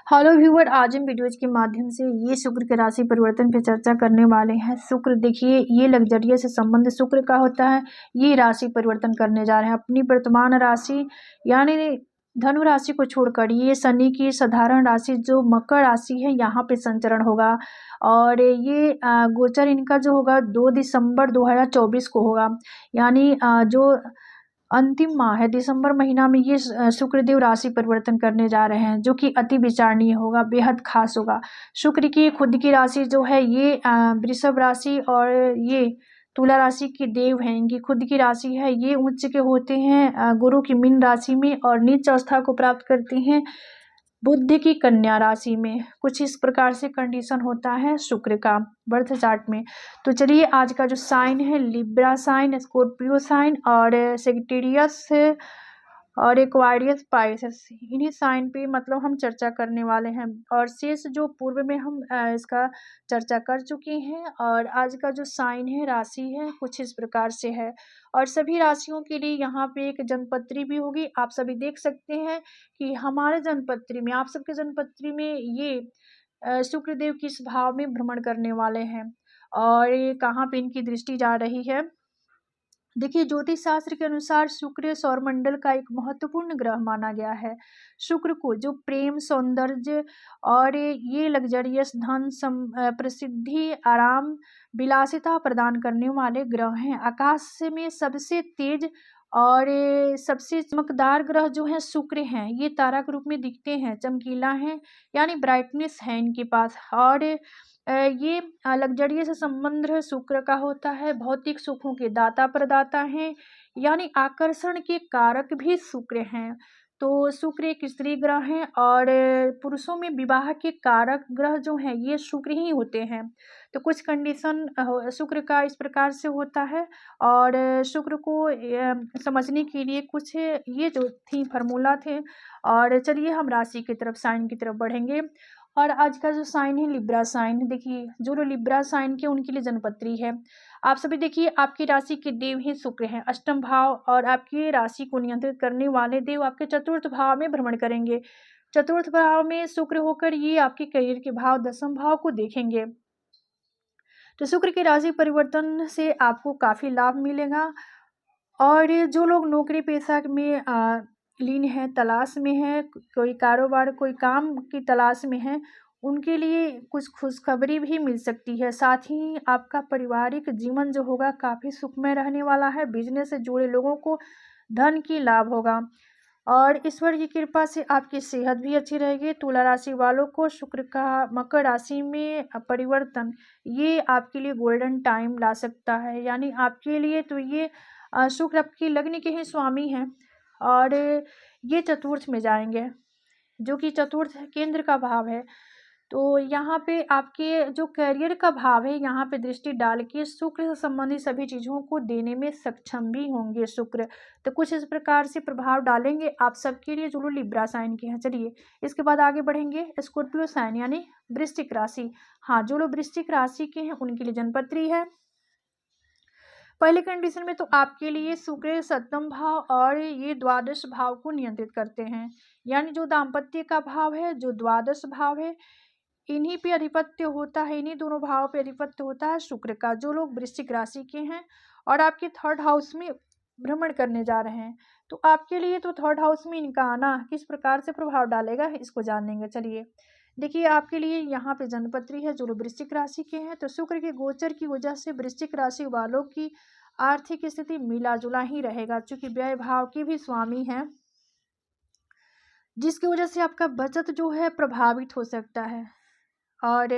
Hello viewer, आज हम videos के माध्यम से ये शुक्र के राशि परिवर्तन पे चर्चा करने वाले हैं। शुक्र देखिए, ये लग्जरियस से संबंध शुक्र का होता है। ये राशि परिवर्तन करने जा रहे हैं अपनी वर्तमान राशि यानी धनु राशि को छोड़कर। ये शनि की साधारण राशि जो मकर राशि है यहाँ पे संचरण होगा और ये गोचर इनका जो होगा 2 दिसंबर 2024 को होगा। यानी जो अंतिम माह है दिसंबर महीना में ये शुक्रदेव राशि परिवर्तन करने जा रहे हैं, जो कि अति विचारणीय होगा, बेहद खास होगा। शुक्र की खुद की राशि जो है ये वृषभ राशि और ये तुला राशि के देव हैं। इनकी खुद की राशि है, ये उच्च के होते हैं गुरु की मीन राशि में और नीच अवस्था को प्राप्त करते हैं बुध की कन्या राशि में। कुछ इस प्रकार से कंडीशन होता है शुक्र का बर्थ चार्ट में। तो चलिए, आज का जो साइन है लिब्रा साइन, स्कॉर्पियो साइन और सेजिटेरियस और एक्वारियस पाइसेस, इन्हीं साइन पे मतलब हम चर्चा करने वाले हैं। और शेष जो पूर्व में हम इसका चर्चा कर चुके हैं। और आज का जो साइन है राशि है कुछ इस प्रकार से है। और सभी राशियों के लिए यहाँ पे एक जनपत्री भी होगी। आप सभी देख सकते हैं कि हमारे जनपत्री में, आप सबके जनपत्री में ये शुक्रदेव किस भाव में भ्रमण करने वाले हैं और ये कहाँ पे इनकी दृष्टि जा रही है। देखिए, ज्योतिष शास्त्र के अनुसार शुक्र सौरमंडल का एक महत्वपूर्ण ग्रह माना गया है। शुक्र को जो प्रेम, सौंदर्य और ये लग्जरियस धन, प्रसिद्धि, आराम, विलासिता प्रदान करने वाले ग्रह हैं। आकाश में सबसे तेज और सबसे चमकदार ग्रह जो है शुक्र हैं। ये तारा के रूप में दिखते हैं, चमकीला है, यानी ब्राइटनेस है इनके पास। और ये लग्जरियस संबंध शुक्र का होता है। भौतिक सुखों के दाता प्रदाता हैं, यानी आकर्षण के कारक भी शुक्र हैं। तो शुक्र एक स्त्री ग्रह है और पुरुषों में विवाह के कारक ग्रह जो हैं ये शुक्र ही होते हैं। तो कुछ कंडीशन शुक्र का इस प्रकार से होता है। और शुक्र को समझने के लिए कुछ ये जो थी फार्मूला थे। और चलिए हम राशि की तरफ, साइन की तरफ बढ़ेंगे। और आज का जो साइन है लिब्रा साइन, देखिए जो लिब्रा साइन के उनके लिए जनपत्री है। आप सभी देखिए, आपकी राशि के देव ही शुक्र हैं, अष्टम भाव, और आपकी राशि को नियंत्रित करने वाले देव आपके चतुर्थ भाव में भ्रमण करेंगे। चतुर्थ भाव में शुक्र होकर ये आपके करियर के भाव, दसम भाव को देखेंगे। तो शुक्र की राशि परिवर्तन से आपको काफी लाभ मिलेगा। और जो लोग नौकरी पेशा में लीन है, तलाश में है, कोई कारोबार, कोई काम की तलाश में है, उनके लिए कुछ खुशखबरी भी मिल सकती है। साथ ही आपका पारिवारिक जीवन जो होगा काफ़ी सुखमय रहने वाला है। बिजनेस से जुड़े लोगों को धन की लाभ होगा और ईश्वर की कृपा से आपकी सेहत भी अच्छी रहेगी। तुला राशि वालों को शुक्र का मकर राशि में परिवर्तन ये आपके लिए गोल्डन टाइम ला सकता है। यानी आपके लिए तो ये शुक्र आपकी लग्न के ही स्वामी हैं और ये चतुर्थ में जाएंगे, जो कि चतुर्थ केंद्र का भाव है। तो यहाँ पे आपके जो करियर का भाव है यहाँ पे दृष्टि डाल के शुक्र से संबंधित सभी चीज़ों को देने में सक्षम भी होंगे शुक्र। तो कुछ इस प्रकार से प्रभाव डालेंगे आप सबके लिए जो लोग लिब्रा साइन के हैं। चलिए इसके बाद आगे बढ़ेंगे। स्कॉर्पियो साइन यानी वृश्चिक राशि, हाँ जो लोग वृश्चिक राशि के हैं उनके लिए जनपत्री है। पहले कंडीशन में तो आपके लिए शुक्र सप्तम भाव और ये द्वादश भाव को नियंत्रित करते हैं। यानी जो दाम्पत्य का भाव है, जो द्वादश भाव है, इन्हीं पे अधिपत्य होता है, इन्हीं दोनों भाव पे अधिपत्य होता है शुक्र का। जो लोग वृश्चिक राशि के हैं और आपके थर्ड हाउस में भ्रमण करने जा रहे हैं, तो आपके लिए तो थर्ड हाउस में इनका आना किस प्रकार से प्रभाव डालेगा इसको जानेंगे। चलिए देखिए, आपके लिए यहाँ पे जनपत्री है जो लोग वृश्चिक राशि के हैं। तो शुक्र के गोचर की वजह से वृश्चिक राशि वालों की आर्थिक स्थिति मिला जुला ही रहेगा, क्योंकि व्यय भाव के भी स्वामी हैं, जिसकी वजह से आपका बचत जो है प्रभावित हो सकता है। और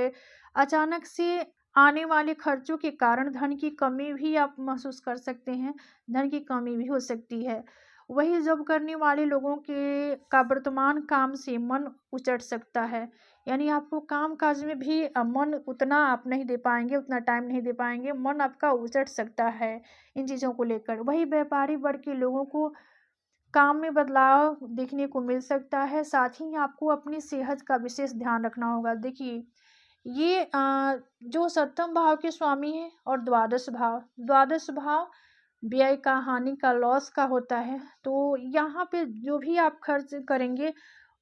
अचानक से आने वाले खर्चों के कारण धन की कमी भी आप महसूस कर सकते हैं, धन की कमी भी हो सकती है। वही जॉब करने वाले लोगों के का वर्तमान काम से मन उचट सकता है। यानी आपको काम काज में भी मन उतना आप नहीं दे पाएंगे, उतना टाइम नहीं दे पाएंगे, मन आपका उचट सकता है इन चीज़ों को लेकर। वही व्यापारी वर्ग के लोगों को काम में बदलाव देखने को मिल सकता है। साथ ही आपको अपनी सेहत का विशेष ध्यान रखना होगा। देखिए ये जो सप्तम भाव के स्वामी है और द्वादश भाव व्यय का, हानि का, लॉस का होता है। तो यहाँ पे जो भी आप खर्च करेंगे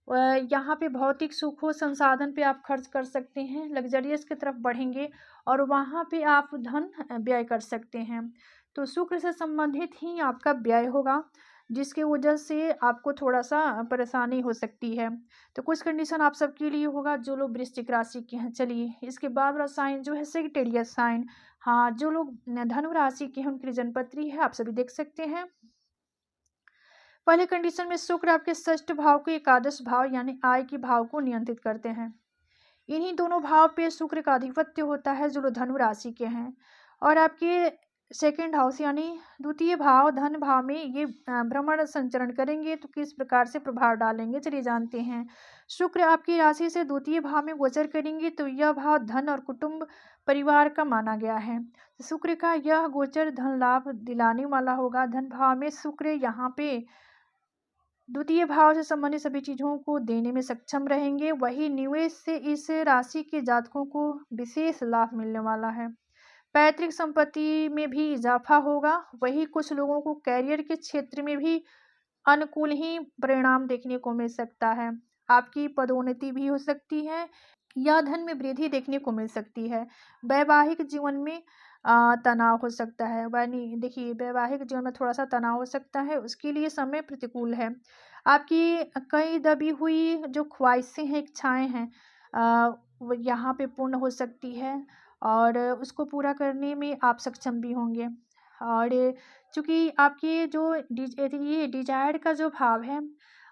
यहाँ पे भौतिक सुखों संसाधन पे आप खर्च कर सकते हैं, लग्जरियस की तरफ बढ़ेंगे और वहाँ पे आप धन व्यय कर सकते हैं। तो शुक्र से संबंधित ही आपका व्यय होगा, जिसकी वजह से आपको थोड़ा-सा परेशानी हो सकती है। तो कुछ कंडीशन आप सबके लिए होगा जो लोग वृश्चिक राशि के हैं। चलिए इसके बाद वाला साइन जो है सैजिटेरियस साइन। हाँ, जो लोग धनु राशि के हैं उनके लिए जनपत्री है, आप सभी देख सकते हैं। पहले कंडीशन में शुक्र आपके षष्ठ भाव को एकादश भाव यानी आय के भाव को नियंत्रित करते हैं। इन्हीं दोनों भाव पे शुक्र का अधिपत्य होता है जो लोग धनु राशि के हैं। और आपके सेकंड हाउस यानी द्वितीय भाव धन भाव में ये भ्रमण संचरण करेंगे तो किस प्रकार से प्रभाव डालेंगे चलिए जानते हैं। शुक्र आपकी राशि से द्वितीय भाव में गोचर करेंगे तो यह भाव धन और कुटुंब परिवार का माना गया है। शुक्र का यह गोचर धन लाभ दिलाने वाला होगा। धन भाव में शुक्र यहाँ पे द्वितीय भाव से संबंधित सभी चीज़ों को देने में सक्षम रहेंगे। वही निवेश से इस राशि के जातकों को विशेष लाभ मिलने वाला है। पैतृक संपत्ति में भी इजाफा होगा। वही कुछ लोगों को कैरियर के क्षेत्र में भी अनुकूल ही परिणाम देखने को मिल सकता है। आपकी पदोन्नति भी हो सकती है या धन में वृद्धि देखने को मिल सकती है। वैवाहिक जीवन में तनाव हो सकता है। यानी देखिए वैवाहिक जीवन में थोड़ा सा तनाव हो सकता है, उसके लिए समय प्रतिकूल है। आपकी कई दबी हुई जो ख्वाहिशें हैं, इच्छाएं हैं, वो यहाँ पे पूर्ण हो सकती है और उसको पूरा करने में आप सक्षम भी होंगे। और चूँकि आपके जो ये डिजायर का जो भाव है,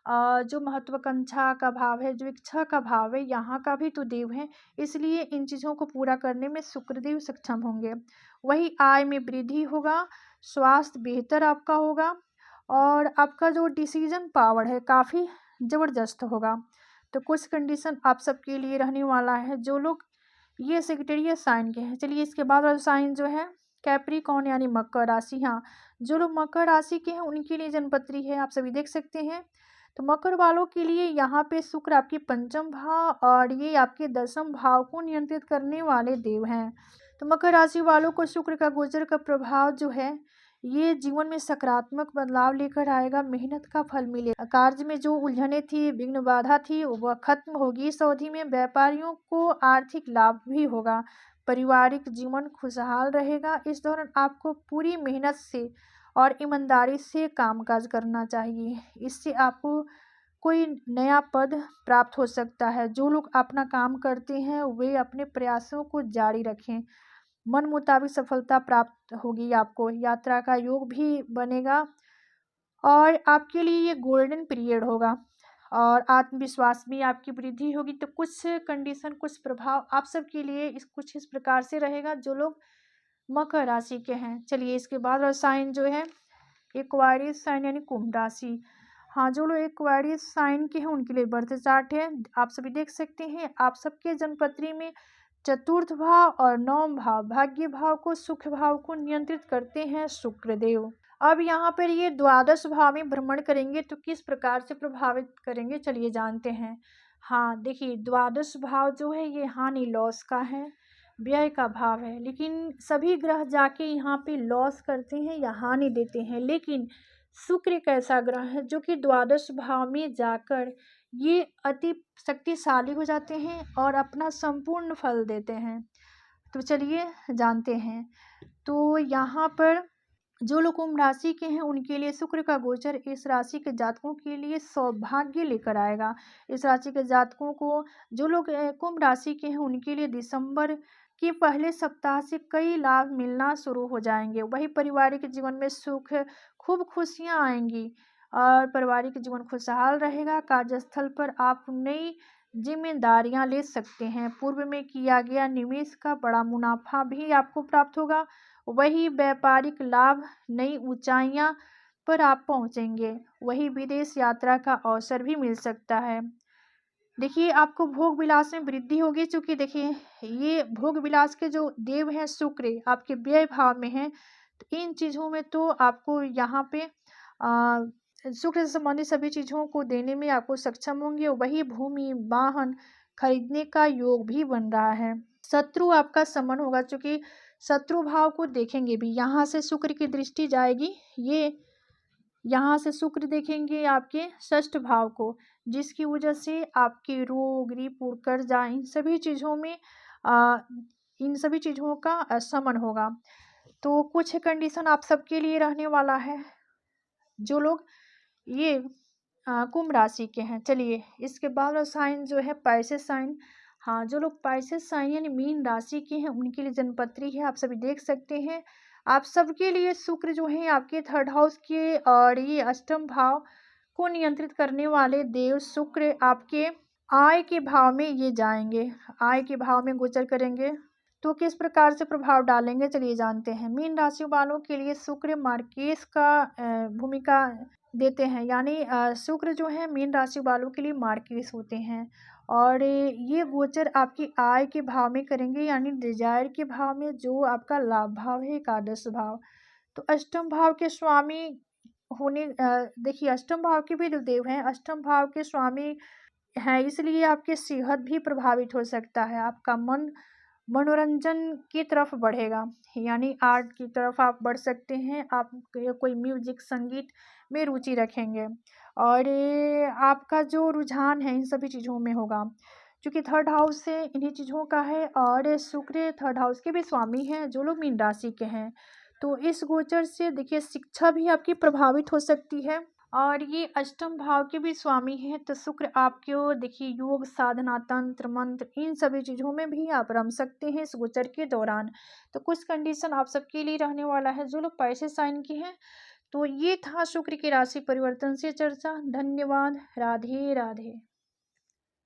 जो महत्वाकांक्षा का भाव है, जो इच्छा का भाव है, यहाँ का भी तो देव है, इसलिए इन चीज़ों को पूरा करने में शुक्रदेव सक्षम होंगे। वही आय में वृद्धि होगा, स्वास्थ्य बेहतर आपका होगा और आपका जो डिसीजन पावर है काफ़ी ज़बरदस्त होगा। तो कुछ कंडीशन आप सबके लिए रहने वाला है जो लोग ये सेक्रेटेरिएट साइन के हैं। चलिए इसके बाद वाला साइन जो है कैप्रिकॉर्न यानी मकर राशि। हाँ, जो लोग मकर राशि के हैं उनके लिए जनपत्री है, आप सभी देख सकते हैं। तो मकर वालों के लिए यहाँ पे शुक्र आपके पंचम भाव और ये आपके दसम भाव को नियंत्रित करने वाले देव हैं। तो मकर राशि वालों को शुक्र का गोचर का प्रभाव जो है ये जीवन में सकारात्मक बदलाव लेकर आएगा। मेहनत का फल मिलेगा। कार्य में जो उलझने थी, विघ्न बाधा थी, वह खत्म होगी। इस अवधि में व्यापारियों को आर्थिक लाभ भी होगा। पारिवारिक जीवन खुशहाल रहेगा। इस दौरान आपको पूरी मेहनत से और ईमानदारी से कामकाज करना चाहिए। इससे आपको कोई नया पद प्राप्त हो सकता है। जो लोग अपना काम करते हैं वे अपने प्रयासों को जारी रखें। मन मुताबिक सफलता प्राप्त होगी आपको। यात्रा का योग भी बनेगा और आपके लिए ये गोल्डन पीरियड होगा और आत्मविश्वास भी आपकी वृद्धि होगी। तो कुछ कंडीशन, कुछ प्रभाव आप सबके लिए कुछ इस प्रकार से रहेगा जो लोग मकर राशि के हैं। चलिए इसके बाद और साइन जो है एक्वायरियस साइन यानी कुंभ राशि। हाँ, जो लोग एक्वायरियस साइन के हैं उनके लिए बर्थ चार्ट है, आप सभी देख सकते हैं। आप सबके जन्मपत्री में चतुर्थ भाव और नवम भाव भाग्य भाव को, सुख भाव को नियंत्रित करते हैं शुक्रदेव। अब यहाँ पर ये द्वादश भाव में भ्रमण करेंगे तो किस प्रकार से प्रभावित करेंगे चलिए जानते हैं। हाँ देखिए, द्वादश भाव जो है ये हानि लॉस का है, व्यय का भाव है। लेकिन सभी ग्रह जाके यहाँ पे लॉस करते हैं या हानि देते हैं, लेकिन शुक्र एक ऐसा ग्रह है जो कि द्वादश भाव में जाकर ये अति शक्तिशाली हो जाते हैं और अपना संपूर्ण फल देते हैं। तो चलिए जानते हैं। तो यहाँ पर जो लोग कुंभ राशि के हैं उनके लिए शुक्र का गोचर इस राशि के जातकों के लिए सौभाग्य लेकर आएगा। इस राशि के जातकों को, जो लोग कुंभ राशि के हैं उनके लिए दिसंबर के पहले सप्ताह से कई लाभ मिलना शुरू हो जाएंगे। वही पारिवारिक जीवन में सुख, खूब खुशियां आएंगी और पारिवारिक जीवन खुशहाल रहेगा। कार्यस्थल पर आप नई जिम्मेदारियां ले सकते हैं। पूर्व में किया गया निवेश का बड़ा मुनाफा भी आपको प्राप्त होगा। वही व्यापारिक लाभ, नई ऊंचाइयां पर आप पहुंचेंगे। वही विदेश यात्रा का अवसर भी मिल सकता है। देखिए आपको भोग विलास में वृद्धि होगी, क्योंकि देखिए ये भोग विलास के जो देव हैं शुक्र आपके व्यय भाव में हैं। तो इन चीज़ों में तो आपको यहाँ पे शुक्र से संबंधित सभी चीज़ों को देने में आपको सक्षम होंगे। वही भूमि वाहन खरीदने का योग भी बन रहा है। शत्रु आपका समन होगा, क्योंकि शत्रु भाव को देखेंगे भी। यहाँ से शुक्र की दृष्टि जाएगी, ये यहाँ से शुक्र देखेंगे आपके षष्ठ भाव को, जिसकी वजह से आपके रोग, रिपुण, कर्जा आ, इन सभी चीज़ों का शमन होगा। तो कुछ कंडीशन आप सबके लिए रहने वाला है, जो लोग ये कुंभ राशि के हैं। चलिए इसके बाद साइन जो है पाइसेस साइन। हाँ, जो लोग पाइसेस साइन यानी मीन राशि के हैं उनके लिए जन्मपत्री है, आप सभी देख सकते हैं। आप सबके लिए शुक्र जो है आपके थर्ड हाउस के और ये अष्टम भाव को नियंत्रित करने वाले देव शुक्र आपके आय के भाव में ये जाएंगे, आय के भाव में गोचर करेंगे। तो किस प्रकार से प्रभाव डालेंगे चलिए जानते हैं। मीन राशि वालों के लिए शुक्र मार्केस का भूमिका देते हैं, यानी शुक्र जो है मीन राशि वालों के लिए मार्केस होते हैं और ये गोचर आपकी आय के भाव में करेंगे, यानी डिजायर के भाव में, जो आपका लाभ भाव है, एकादश भाव। तो अष्टम भाव के स्वामी होने देखिए अष्टम भाव के भी जो देव हैं अष्टम भाव के स्वामी हैं, इसलिए आपकी सेहत भी प्रभावित हो सकता है। आपका मन मनोरंजन की तरफ बढ़ेगा, यानी आर्ट की तरफ आप बढ़ सकते हैं। आप कोई म्यूजिक संगीत में रुचि रखेंगे और आपका जो रुझान है इन सभी चीज़ों में होगा, क्योंकि थर्ड हाउस से इन्हीं चीज़ों का है और शुक्र थर्ड हाउस के भी स्वामी हैं जो लोग मीन राशि के हैं। तो इस गोचर से देखिए शिक्षा भी आपकी प्रभावित हो सकती है और ये अष्टम भाव के भी स्वामी हैं। तो शुक्र आपको देखिए योग, साधना, तंत्र मंत्र इन सभी चीज़ों में भी आप रम सकते हैं इस गोचर के दौरान। तो कुछ कंडीशन आप सबके लिए रहने वाला है जो लोग पैसे साइन के हैं। तो ये था शुक्र की राशि परिवर्तन से चर्चा। धन्यवाद। राधे राधे।